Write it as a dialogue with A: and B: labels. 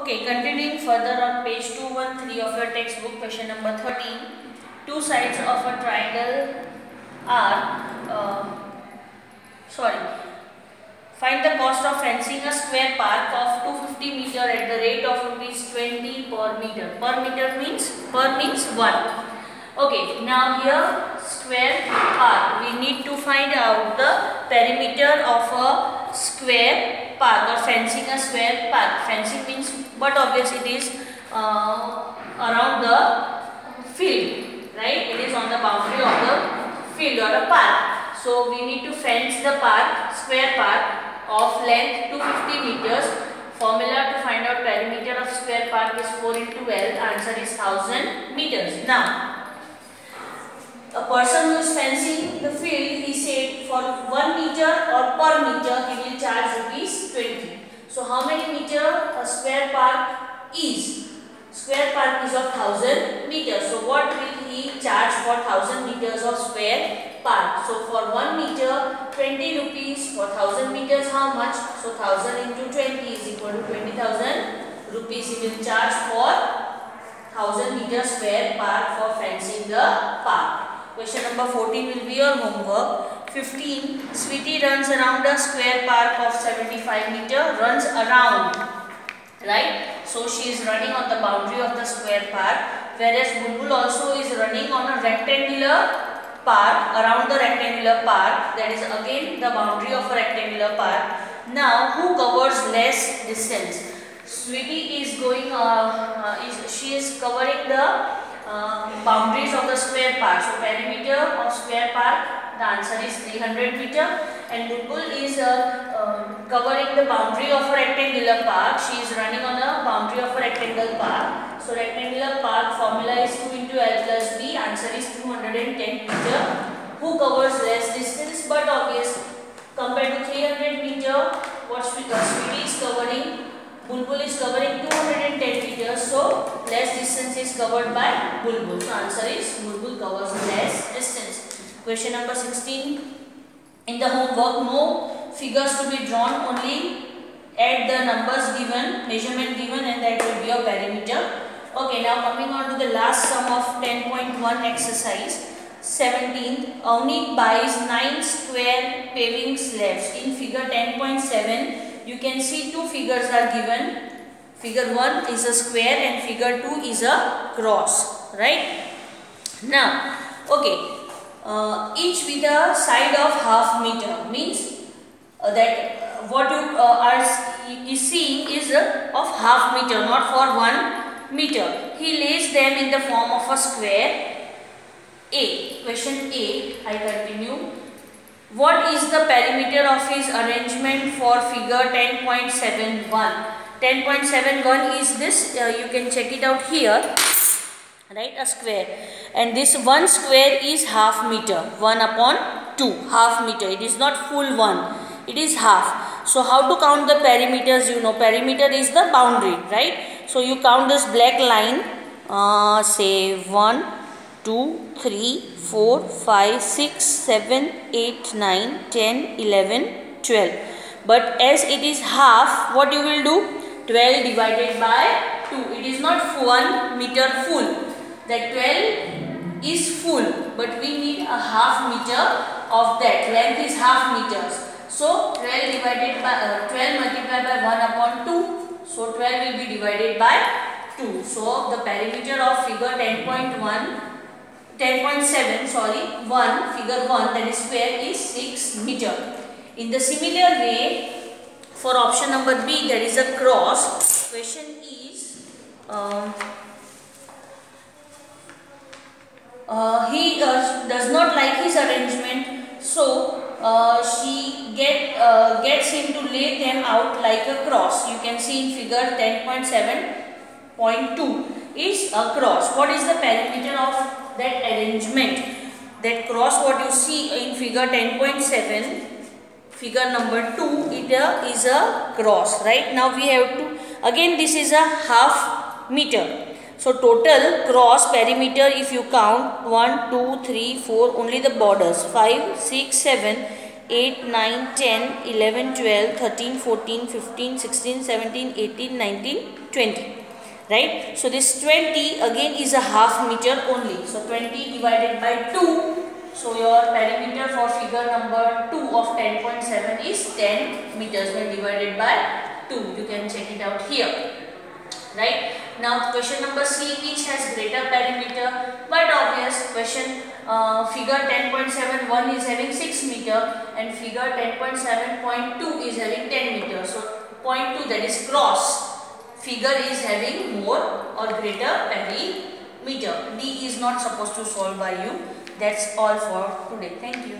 A: Okay, continuing further on page 213 of your textbook, question number 13. Two sides of a triangle are, find the cost of fencing a square park of 250 meter at the rate of rupees 20 per meter. Per meter means, per means 1. Okay, now here square park, we need to find out the perimeter of a square park or fencing a square park. Fencing means, but obviously it is around the field, right? It is on the boundary of the field or a park. So we need to fence the park, square park of length 250 meters. Formula to find out perimeter of square park is 4 into L. Answer is 1000 meters. Now, a person who is fencing the field, he said for 1 meter or per meter he will charge rupees 20. So how many meter a square park is? Square park is of 1000 meters. So what will he charge for 1000 meters of square park? So for 1 meter 20 rupees, for 1000 meters how much? So 1000 into 20 is equal to 20,000 rupees he will charge for 1000 meter square park for fencing the park. Question number 14 will be your homework. 15. Sweetie runs around a square park of 75 meter. Runs around, right? So she is running on the boundary of the square park, whereas Bulbul also is running on a rectangular park, around the rectangular park, that is again the boundary of a rectangular park. Now who covers less distance? Sweetie is going, she is covering the boundaries of the square park. So perimeter of square park, the answer is 300 meter, and Bulbul is covering the boundary of a rectangular park. She is running on the boundary of a rectangular park. So rectangular park formula is 2 into L plus B. Answer is 210 meter. Who covers less distance? But obvious, compared to 300 meter, what Sweetie is covering, Bulbul is covering 210 meters, so less distance is covered by Bulbul. So answer is Bulbul covers less distance. Question number 16. In the homework, no figures to be drawn, only add the numbers given, measurement given, and that will be a perimeter. Okay, now coming on to the last sum of 10.1 exercise. 17th, Avneet buys 9 square paving slabs. In figure 10.7, you can see two figures are given. Figure 1 is a square and figure 2 is a cross, right? Now, okay, each with a side of half meter means that what you are seeing is of half meter, not for 1 meter. He lays them in the form of a square. A. Question A, I continue. What is the perimeter of his arrangement for figure 10.71? 10.71 is this, you can check it out here, right, a square. And this one square is half meter, 1 upon 2, half meter. It is not full 1, it is half. So how to count the perimeters? You know, perimeter is the boundary, right? So you count this black line, say 1, 2, 3, 4, 5, 6, 7, 8, 9, 10, 11, 12. But as it is half, what you will do? 12 divided by 2. It is not 1 meter full. That 12 is full, but we need a half meter of that. Length is half meters. So 12 divided by 12 multiplied by 1 upon 2. So 12 will be divided by 2. So the perimeter of figure 10.7, figure 1, that is square, is 6 meter. In the similar way, for option number B, that is a cross. Question is, he does not like his arrangement, so she gets him to lay them out like a cross. You can see in figure 10.7.2 is a cross. What is the perimeter of that arrangement? That cross, what you see in figure 10.7, figure number 2, it is a cross, right? Now we have to, again this is a half meter. So total cross perimeter, if you count 1, 2, 3, 4, only the borders, 5, 6, 7, 8, 9, 10, 11, 12, 13, 14, 15, 16, 17, 18, 19, 20. Right? So this 20 again is a half meter only. So 20 divided by 2. So your perimeter for figure number 2 of 10.7 is 10 meters when divided by 2. You can check it out here. Right? Now question number C, which has greater perimeter? But obvious question, figure 10.7 1 is having 6 meter and figure 10.7.2 is having 10 meter. So 0.2, that is cross. Figure is having more or greater perimeter. D is not supposed to solve by you. That's all for today. Thank you.